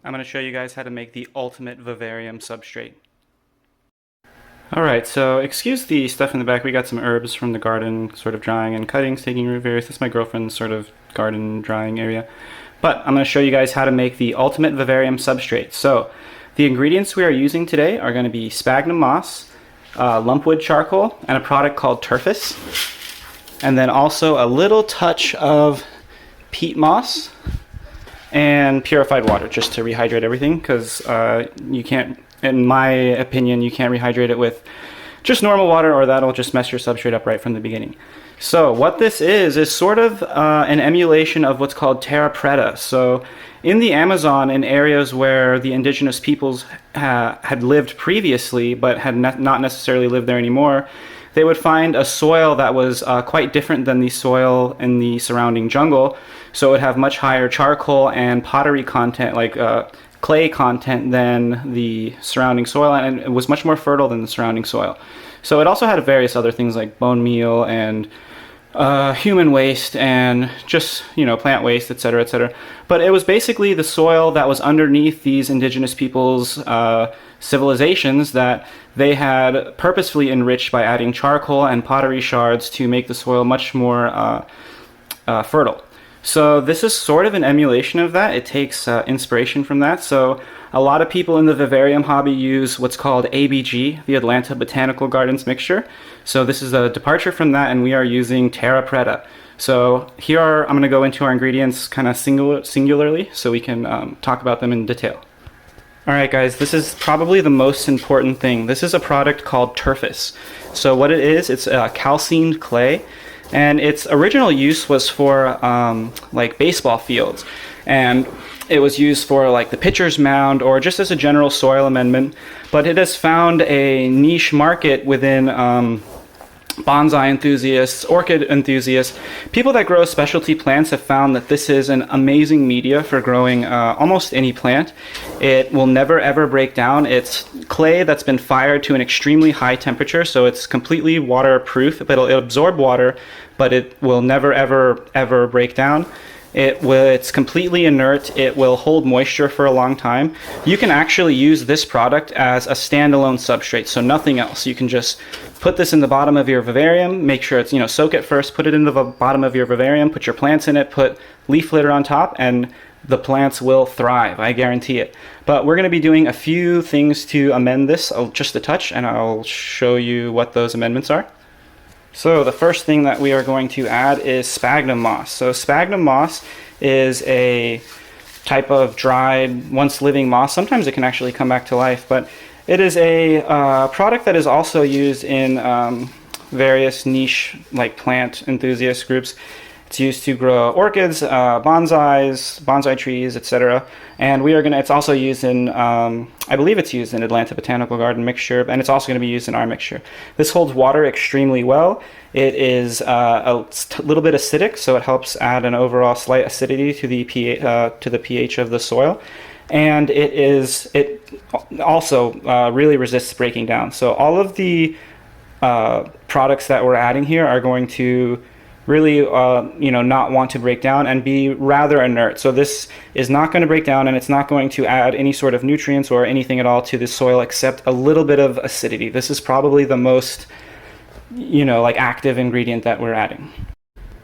I'm going to show you guys how to make the ultimate vivarium substrate. Alright, so excuse the stuff in the back. We got some herbs from the garden sort of drying and cuttings, taking root various. That's my girlfriend's sort of garden drying area. But I'm going to show you guys how to make the ultimate vivarium substrate. So the ingredients we are using today are going to be sphagnum moss, lumpwood charcoal, and a product called turfus. And then also a little touch of peat moss and purified water, just to rehydrate everything, because you can't, in my opinion, you can't rehydrate it with just normal water, or that'll just mess your substrate up right from the beginning. So what this is sort of an emulation of what's called Terra Preta. So in the Amazon, in areas where the indigenous peoples had lived previously but had not necessarily lived there anymore, they would find a soil that was quite different than the soil in the surrounding jungle. So it would have much higher charcoal and pottery content, like clay content, than the surrounding soil, and it was much more fertile than the surrounding soil. So it also had various other things like bone meal and human waste and just, plant waste, etc., etc. But it was basically the soil that was underneath these indigenous peoples' civilizations that they had purposefully enriched by adding charcoal and pottery shards to make the soil much more fertile. So this is sort of an emulation of that. It takes inspiration from that. So a lot of people in the vivarium hobby use what's called ABG, the Atlanta Botanical Gardens mixture. So this is a departure from that, and we are using Terra Preta. So I'm going to go into our ingredients kind of singularly so we can talk about them in detail. Alright guys, this is probably the most important thing. This is a product called turfus. So what it is, it's a calcined clay, and its original use was for like baseball fields, and it was used for like the pitcher's mound or just as a general soil amendment, but it has found a niche market within bonsai enthusiasts, orchid enthusiasts. People that grow specialty plants have found that this is an amazing media for growing almost any plant. It will never ever break down. It's clay that's been fired to an extremely high temperature, so it's completely waterproof. It'll absorb water, but it will never ever break down. It's completely inert. It will hold moisture for a long time. You can actually use this product as a standalone substrate, so nothing else. You can just put this in the bottom of your vivarium, make sure it's, soak it first, put it in the bottom of your vivarium, put your plants in it, put leaf litter on top, and the plants will thrive, I guarantee it. But we're going to be doing a few things to amend this, just a touch, and I'll show you what those amendments are. So the first thing that we are going to add is sphagnum moss. So sphagnum moss is a type of dried, once living moss. Sometimes it can actually come back to life, but it is a product that is also used in various niche like plant enthusiast groups. It's used to grow orchids, bonsai trees, etc. And it's also used in, I believe it's used in Atlanta Botanical Garden mixture, and it's also going to be used in our mixture. This holds water extremely well. It is a little bit acidic, so it helps add an overall slight acidity to the pH of the soil. And it also really resists breaking down. So all of the products that we're adding here are going to really not want to break down and be rather inert. So this is not going to break down, and it's not going to add any sort of nutrients or anything at all to the soil except a little bit of acidity. This is probably the most active ingredient that we're adding.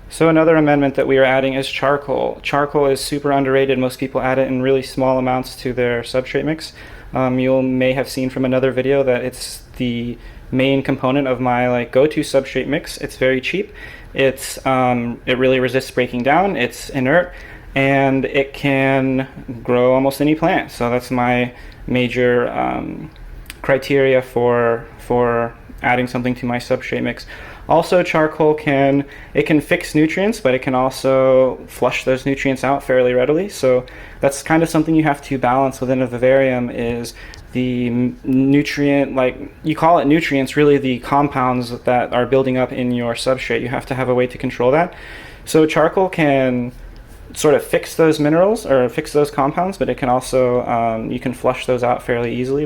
So another amendment that we are adding is charcoal. Charcoal is super underrated. Most people add it in really small amounts to their substrate mix. You may have seen from another video that it's the main component of my go-to substrate mix. It's very cheap. It really resists breaking down. It's inert, and it can grow almost any plant. So that's my major criteria for adding something to my substrate mix. Also, charcoal can fix nutrients, but it can also flush those nutrients out fairly readily. So that's kind of something you have to balance within a vivarium, is the nutrient, you call it nutrients, really the compounds that are building up in your substrate. You have to have a way to control that. So charcoal can sort of fix those minerals or fix those compounds, but it can also, you can flush those out fairly easily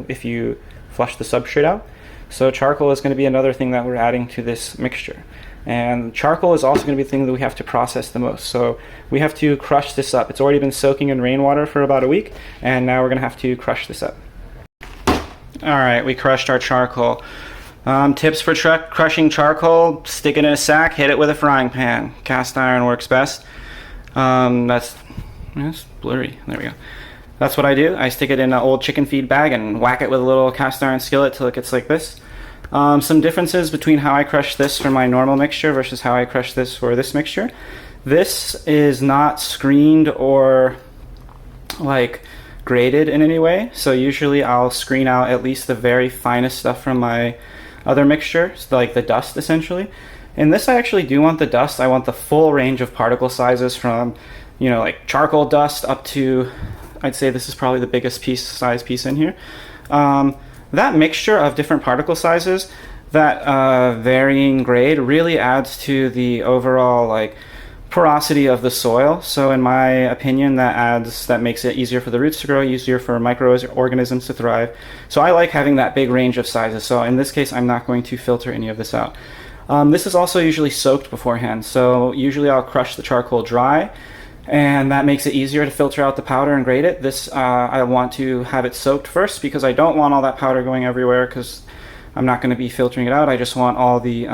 if you flush the substrate out. So charcoal is going to be another thing that we're adding to this mixture. And charcoal is also going to be the thing that we have to process the most. So we have to crush this up. It's already been soaking in rainwater for about a week, and now we're going to have to crush this up. Alright, we crushed our charcoal. Tips for crushing charcoal: stick it in a sack, hit it with a frying pan. Cast iron works best. That's blurry. There we go. That's what I do. I stick it in an old chicken feed bag and whack it with a little cast iron skillet till it gets like this. Some differences between how I crush this for my normal mixture versus how I crush this for this mixture. This is not screened or like graded in any way, so usually I'll screen out at least the very finest stuff from my other mixture, so like the dust essentially. In this I actually do want the dust. I want the full range of particle sizes from, you know, like charcoal dust up to, I'd say this is probably the biggest size piece in here. That mixture of different particle sizes, that varying grade really adds to the overall like porosity of the soil. So in my opinion, that makes it easier for the roots to grow, easier for microorganisms to thrive. So I like having that big range of sizes. So in this case, I'm not going to filter any of this out. This is also usually soaked beforehand. So usually I'll crush the charcoal dry, and that makes it easier to filter out the powder and grade it. This I want to have it soaked first because I don't want all that powder going everywhere, because I'm not going to be filtering it out. I just want all the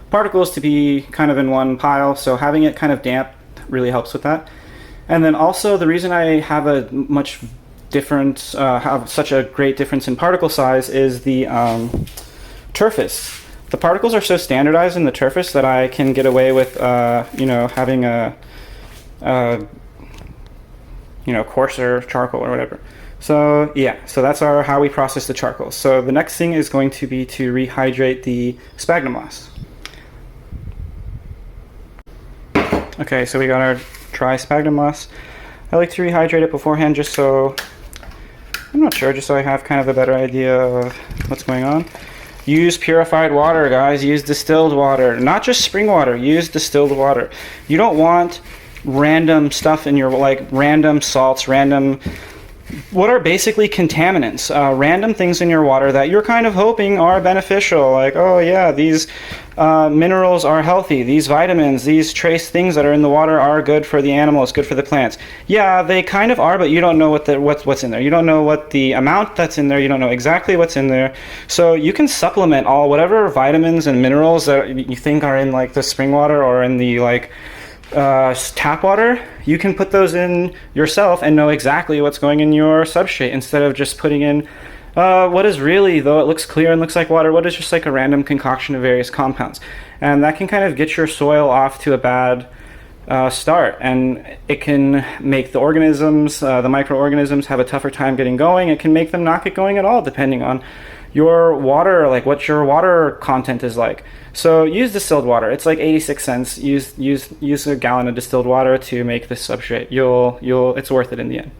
particles to be kind of in one pile. So having it kind of damp really helps with that. And then also the reason I have have such a great difference in particle size is the turfus. The particles are so standardized in the turfus that I can get away with, having a coarser charcoal or whatever. So yeah, so that's how we process the charcoal. So the next thing is going to be to rehydrate the sphagnum moss. Okay, so we got our dry sphagnum moss. I like to rehydrate it beforehand just so I have kind of a better idea of what's going on. Use purified water, guys. Use distilled water. Not just spring water. Use distilled water. You don't want random stuff in your, like random salts, what are basically contaminants, random things in your water that you're kind of hoping are beneficial. Like, oh yeah, these minerals are healthy. These vitamins, these trace things that are in the water are good for the animals, good for the plants. Yeah, they kind of are, but you don't know what's in there. You don't know what the amount that's in there. You don't know exactly what's in there. So you can supplement whatever vitamins and minerals that you think are in like the spring water or in the like tap water. You can put those in yourself and know exactly what's going in your substrate, instead of just putting in what is really, though it looks clear and looks like water, what is just like a random concoction of various compounds. And that can kind of get your soil off to a bad start, and it can make the organisms, the microorganisms, have a tougher time getting going. It can make them not get going at all, depending on your water, like what your water content is like. So use distilled water. It's like 86 cents. Use a gallon of distilled water to make this substrate. It's worth it in the end.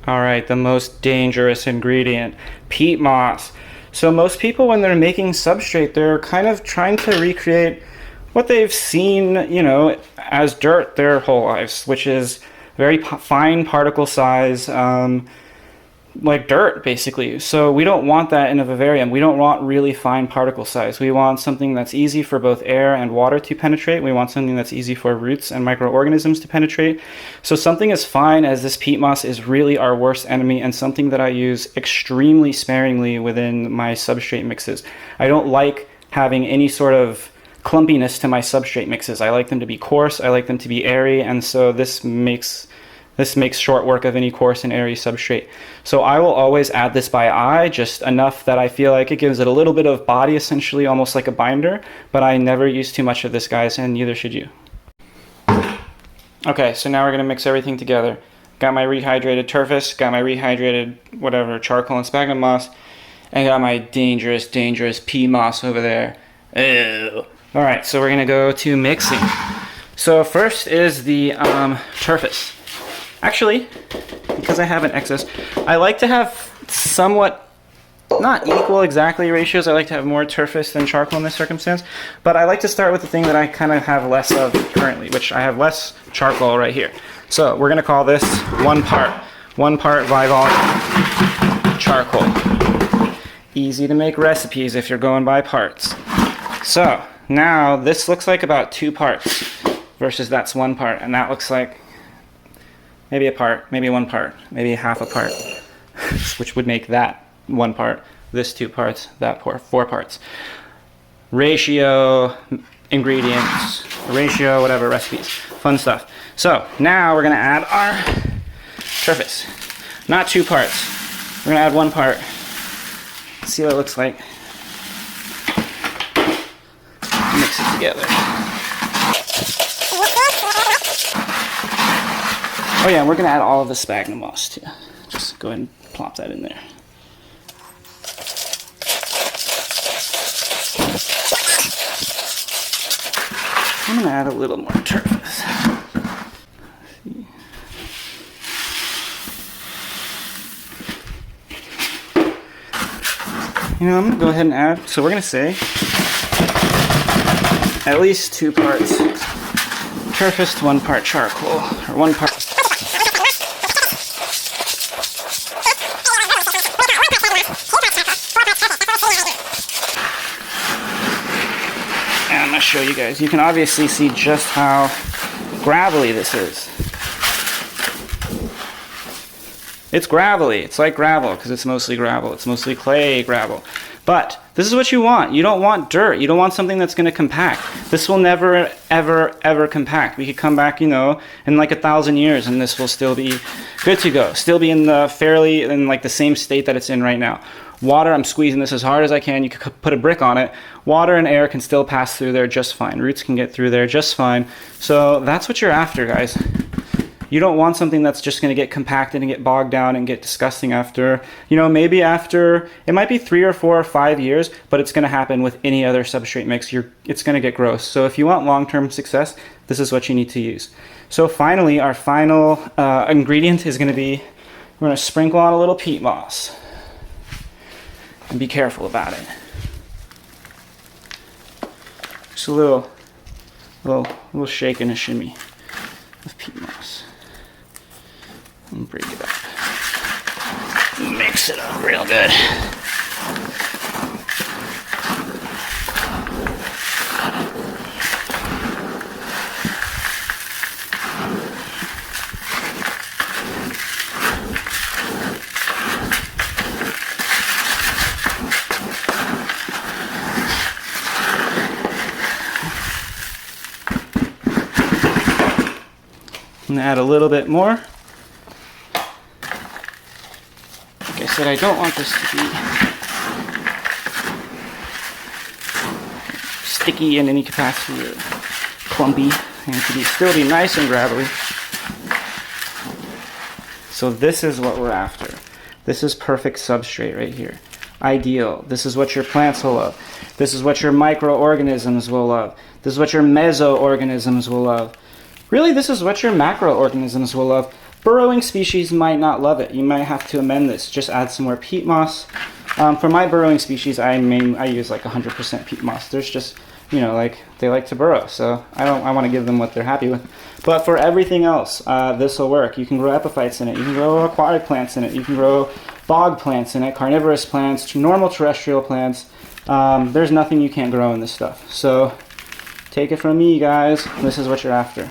All right, the most dangerous ingredient, peat moss. So most people, when they're making substrate, they're kind of trying to recreate what they've seen, as dirt their whole lives, which is very fine particle size, like dirt, basically. So we don't want that in a vivarium. We don't want really fine particle size. We want something that's easy for both air and water to penetrate. We want something that's easy for roots and microorganisms to penetrate. So something as fine as this peat moss is really our worst enemy, and something that I use extremely sparingly within my substrate mixes. I don't like having any sort of clumpiness to my substrate mixes. I like them to be coarse. I like them to be airy, and so this makes short work of any coarse and airy substrate. So I will always add this by eye, just enough that I feel like it gives it a little bit of body, essentially almost like a binder, but I never use too much of this, guys, and neither should you. Okay, so now we're gonna mix everything together. Got my rehydrated turfus, got my rehydrated charcoal and sphagnum moss, and got my dangerous pea moss over there. Ew. All right, so we're gonna go to mixing. So first is the turfus. Actually, because I have an excess, I like to have somewhat, not equal exactly ratios. I like to have more turfus than charcoal in this circumstance, but I like to start with the thing that I kind of have less of currently, which I have less charcoal right here. So we're going to call this one part by volume charcoal. Easy to make recipes if you're going by parts. So now this looks like about 2 parts versus that's 1 part, and that looks like maybe a part, maybe 1 part, maybe half a part, which would make that 1 part, this 2 parts, that 4 parts. Ratio, ingredients, ratio, whatever, recipes, fun stuff. So now we're gonna add our surface. Not 2 parts. We're gonna add 1 part. Let's see what it looks like. Mix it together. Oh yeah, and we're gonna add all of the sphagnum moss too. Just go ahead and plop that in there. I'm gonna add a little more turfus. You know, I'm gonna go ahead and add, so we're gonna say at least 2 parts turfus, 1 part charcoal, or 1 part. And I'm gonna show you guys. You can obviously see just how gravelly this is. It's gravelly. It's like gravel because it's mostly gravel. It's mostly clay gravel. But this is what you want. You don't want dirt. You don't want something that's going to compact. This will never, ever, ever compact. We could come back, you know, in like 1,000 years and this will still be good to go. Still be in like the same state that it's in right now. Water, I'm squeezing this as hard as I can. You could put a brick on it. Water and air can still pass through there just fine. Roots can get through there just fine. So that's what you're after, guys. You don't want something that's just going to get compacted and get bogged down and get disgusting after, you know, maybe after, it might be 3 or 4 or 5 years, but it's going to happen with any other substrate mix. It's going to get gross. So if you want long-term success, this is what you need to use. So finally, our final ingredient is going to be, we're going to sprinkle on a little peat moss. And be careful about it. Just a little shake and a shimmy of peat moss. And break it up. Mix it up real good. I'm gonna add a little bit more. Like I said, I don't want this to be sticky in any capacity or clumpy. And it to still be nice and gravelly. So this is what we're after. This is perfect substrate right here. Ideal. This is what your plants will love. This is what your microorganisms will love. This is what your mesoorganisms will love. Really, this is what your macroorganisms will love. Burrowing species might not love it. You might have to amend this. Just add some more peat moss. For my burrowing species, I use like 100% peat moss. There's just, you know, like they like to burrow, so I want to give them what they're happy with. But for everything else, this will work. You can grow epiphytes in it. You can grow aquatic plants in it. You can grow bog plants in it, carnivorous plants, normal terrestrial plants. There's nothing you can't grow in this stuff. So take it from me, guys. This is what you're after.